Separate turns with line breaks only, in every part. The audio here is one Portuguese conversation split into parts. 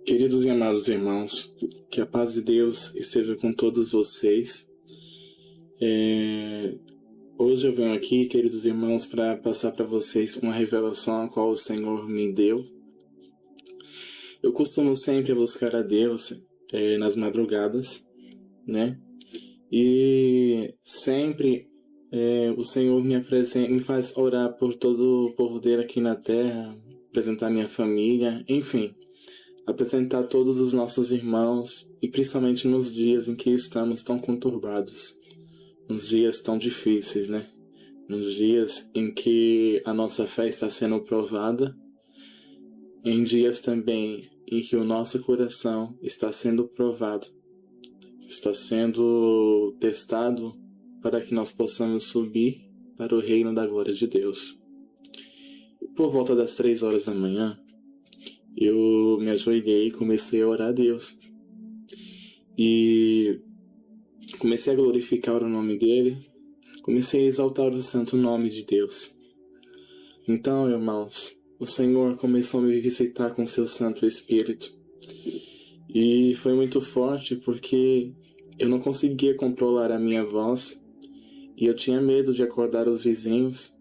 Queridos e amados irmãos, que a paz de Deus esteja com todos vocês. Hoje eu venho aqui, queridos irmãos, para passar para vocês uma revelação a qual o Senhor me deu. Eu costumo sempre buscar a Deus nas madrugadas, né? E sempre o Senhor me faz orar por todo o povo dele aqui na terra, apresentar minha família, enfim, apresentar todos os nossos irmãos, e principalmente nos dias em que estamos tão conturbados, nos dias tão difíceis, né? Nos dias em que a nossa fé está sendo provada, em dias também em que o nosso coração está sendo provado, está sendo testado para que nós possamos subir para o reino da glória de Deus. Por volta das 3 horas da manhã, eu me ajoelhei e comecei a orar a Deus. E comecei a glorificar o nome dele, comecei a exaltar o santo nome de Deus. Então, irmãos, o Senhor começou a me visitar com seu Santo Espírito. E foi muito forte porque eu não conseguia controlar a minha voz e eu tinha medo de acordar os vizinhos.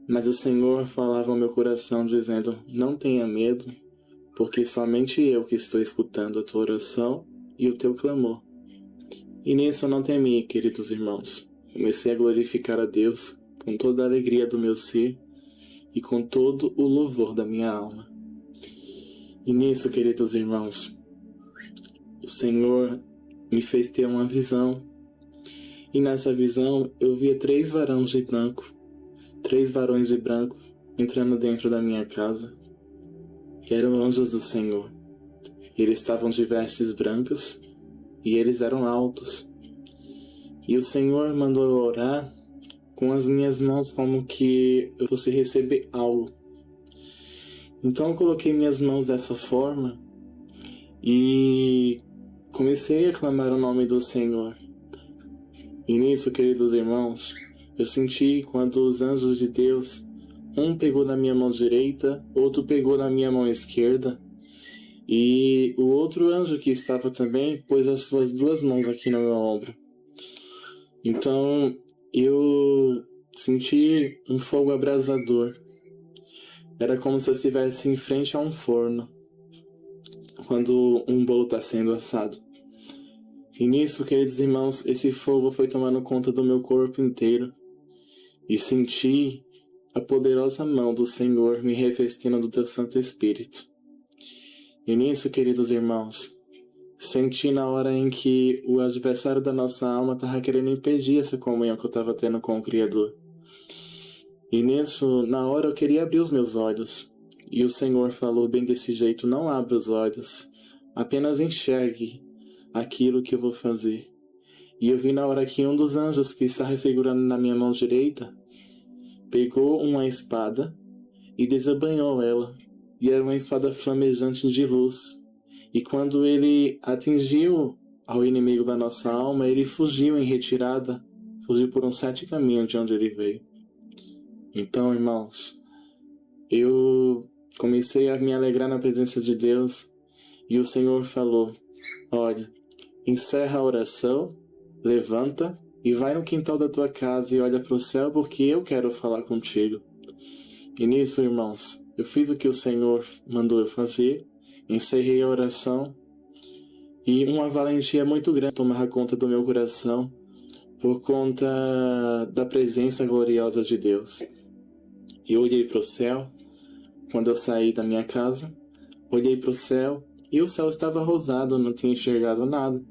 Mas o Senhor falava ao meu coração dizendo: não tenha medo, porque somente eu que estou escutando a tua oração e o teu clamor. E nisso eu não temi, queridos irmãos. Comecei a glorificar a Deus com toda a alegria do meu ser e com todo o louvor da minha alma. E nisso, queridos irmãos, o Senhor me fez ter uma visão. E nessa visão eu via 3 varões de branco, 3 varões de branco entrando dentro da minha casa. E eram anjos do Senhor. Eles estavam de vestes brancas e eles eram altos. E o Senhor mandou eu orar com as minhas mãos como que eu fosse receber algo. Então eu coloquei minhas mãos dessa forma e comecei a clamar o nome do Senhor. E nisso, queridos irmãos, eu senti quando os anjos de Deus, um pegou na minha mão direita, outro pegou na minha mão esquerda, e o outro anjo que estava também pôs as suas 2 mãos aqui no meu ombro. Então eu senti um fogo abrasador. Era como se eu estivesse em frente a um forno, quando um bolo está sendo assado. E nisso, queridos irmãos, esse fogo foi tomando conta do meu corpo inteiro. E senti a poderosa mão do Senhor me revestindo do teu Santo Espírito. E nisso, queridos irmãos, senti na hora em que o adversário da nossa alma estava querendo impedir essa comunhão que eu estava tendo com o Criador. E nisso, na hora eu queria abrir os meus olhos. E o Senhor falou bem desse jeito: não abra os olhos, apenas enxergue aquilo que eu vou fazer. E eu vi na hora que um dos anjos que estava segurando na minha mão direita pegou uma espada e desembainhou ela. E era uma espada flamejante de luz. E quando ele atingiu ao inimigo da nossa alma, ele fugiu em retirada, fugiu por um 7 caminhos de onde ele veio. Então, irmãos, eu comecei a me alegrar na presença de Deus, e o Senhor falou: olha, encerra a oração, levanta e vai no quintal da tua casa e olha para o céu, porque eu quero falar contigo. E nisso, irmãos, eu fiz o que o Senhor mandou eu fazer, encerrei a oração, e uma valentia muito grande tomava conta do meu coração por conta da presença gloriosa de Deus. Eu olhei para o céu quando eu saí da minha casa, olhei para o céu e o céu estava rosado, eu não tinha enxergado nada.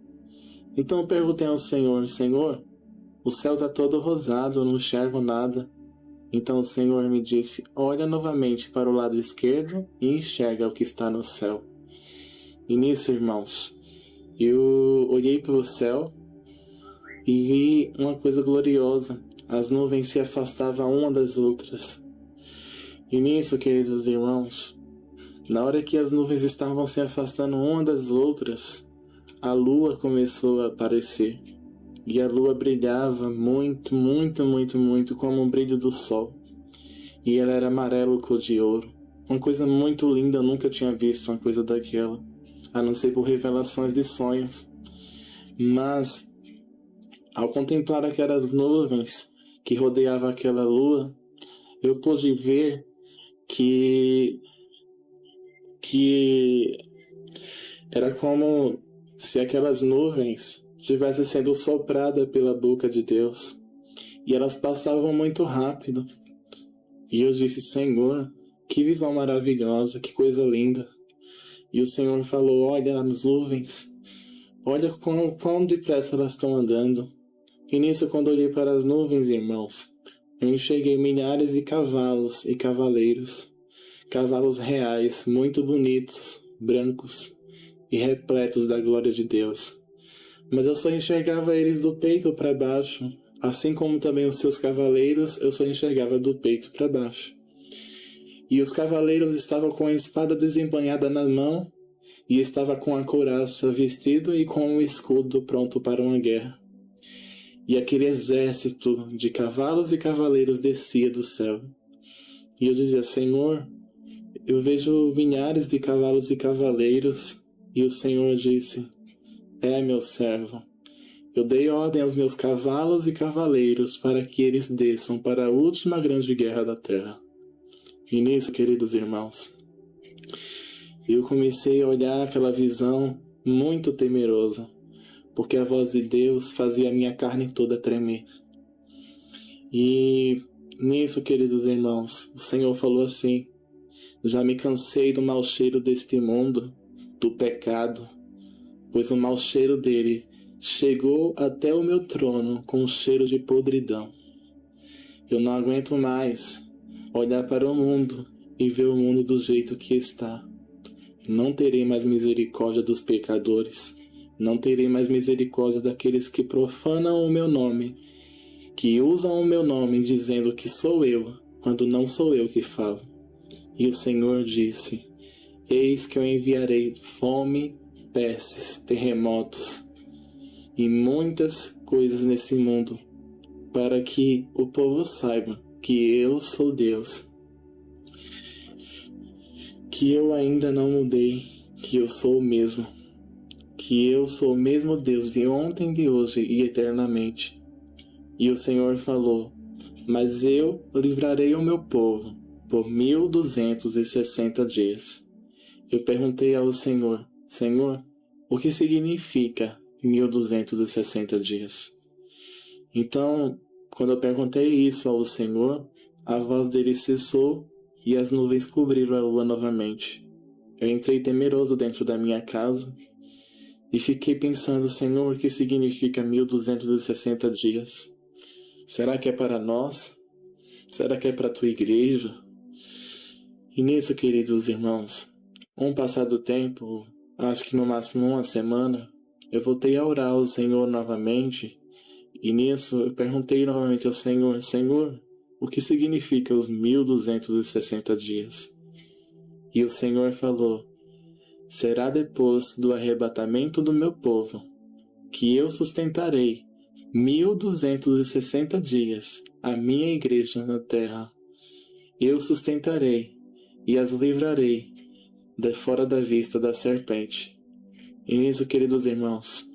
Então eu perguntei ao Senhor: Senhor, o céu está todo rosado, eu não enxergo nada. Então o Senhor me disse: olha novamente para o lado esquerdo e enxerga o que está no céu. E nisso, irmãos, eu olhei para o céu e vi uma coisa gloriosa. As nuvens se afastavam uma das outras. E nisso, queridos irmãos, na hora que as nuvens estavam se afastando uma das outras, a lua começou a aparecer. E a lua brilhava muito, muito, muito, muito como o brilho do sol. E ela era amarelo cor de ouro. Uma coisa muito linda, eu nunca tinha visto uma coisa daquela. a não ser por revelações de sonhos. Mas, ao contemplar aquelas nuvens que rodeavam aquela lua, eu pude ver que era como se aquelas nuvens estivessem sendo sopradas pela boca de Deus. E elas passavam muito rápido. E eu disse: Senhor, que visão maravilhosa, que coisa linda. E o Senhor falou: olha as nuvens, olha quão depressa elas estão andando. E nisso, quando eu olhei para as nuvens, irmãos, eu enxerguei milhares de cavalos e cavaleiros. Cavalos reais, muito bonitos, brancos e repletos da glória de Deus. Mas eu só enxergava eles do peito para baixo, assim como também os seus cavaleiros, eu só enxergava do peito para baixo. E os cavaleiros estavam com a espada desembanhada na mão, e estava com a couraça vestido e com o escudo pronto para uma guerra. E aquele exército de cavalos e cavaleiros descia do céu. E eu dizia: Senhor, eu vejo milhares de cavalos e cavaleiros. E o Senhor disse: é, meu servo, eu dei ordem aos meus cavalos e cavaleiros para que eles desçam para a última grande guerra da terra. E nisso, queridos irmãos, eu comecei a olhar aquela visão muito temerosa, porque a voz de Deus fazia a minha carne toda tremer. E nisso, queridos irmãos, o Senhor falou assim: já me cansei do mau cheiro deste mundo, do pecado, pois o mau cheiro dele chegou até o meu trono com um cheiro de podridão. Eu não aguento mais olhar para o mundo e ver o mundo do jeito que está. Não terei mais misericórdia dos pecadores, não terei mais misericórdia daqueles que profanam o meu nome, que usam o meu nome dizendo que sou eu, quando não sou eu que falo. E o Senhor disse: eis que eu enviarei fome, pestes, terremotos e muitas coisas nesse mundo, para que o povo saiba que eu sou Deus, que eu ainda não mudei, que eu sou o mesmo, que eu sou o mesmo Deus de ontem, de hoje e eternamente. E o Senhor falou: mas eu livrarei o meu povo por 1260 dias. Eu perguntei ao Senhor: Senhor, o que significa 1260 dias? Então, quando eu perguntei isso ao Senhor, a voz dele cessou e as nuvens cobriram a lua novamente. Eu entrei temeroso dentro da minha casa e fiquei pensando: Senhor, o que significa 1260 dias? Será que é para nós? Será que é para a tua igreja? E nisso, queridos irmãos, passado tempo, acho que no máximo uma semana, eu voltei a orar ao Senhor novamente. E nisso eu perguntei novamente ao Senhor: Senhor, o que significa os 1260 dias? E o Senhor falou: será depois do arrebatamento do meu povo, que eu sustentarei 1260 dias a minha igreja na terra. Eu sustentarei e as livrarei de fora da vista da serpente. E nisso, queridos irmãos,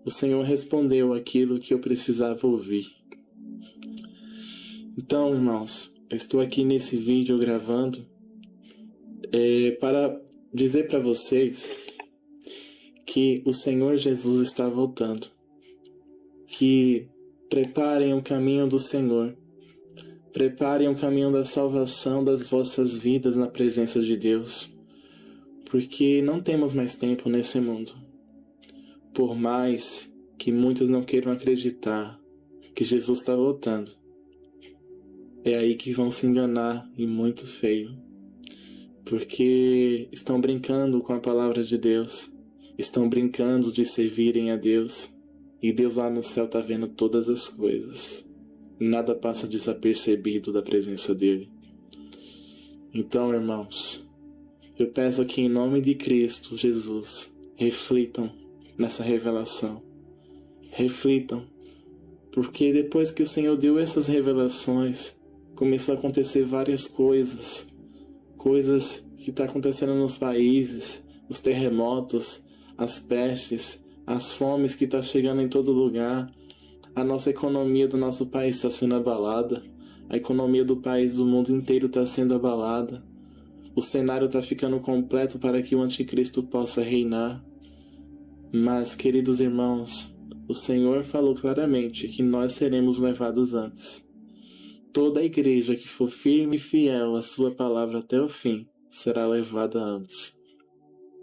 o Senhor respondeu aquilo que eu precisava ouvir. Então, irmãos, eu estou aqui nesse vídeo gravando para dizer para vocês que o Senhor Jesus está voltando. Que preparem o caminho do Senhor. Preparem o caminho da salvação das vossas vidas na presença de Deus. Porque não temos mais tempo nesse mundo. Por mais que muitos não queiram acreditar que Jesus está voltando, é aí que vão se enganar, e muito feio. Porque estão brincando com a palavra de Deus, estão brincando de servirem a Deus, e Deus lá no céu está vendo todas as coisas. Nada passa desapercebido da presença dele. Então, irmãos, eu peço aqui em nome de Cristo Jesus, reflitam nessa revelação. Reflitam, porque depois que o Senhor deu essas revelações, começou a acontecer várias coisas que estão acontecendo nos países, os terremotos, as pestes, as fomes que estão chegando em todo lugar. A nossa economia do nosso país está sendo abalada. A economia do país do mundo inteiro está sendo abalada. O cenário está ficando completo para que o anticristo possa reinar. Mas, queridos irmãos, o Senhor falou claramente que nós seremos levados antes. Toda a igreja que for firme e fiel à sua palavra até o fim será levada antes.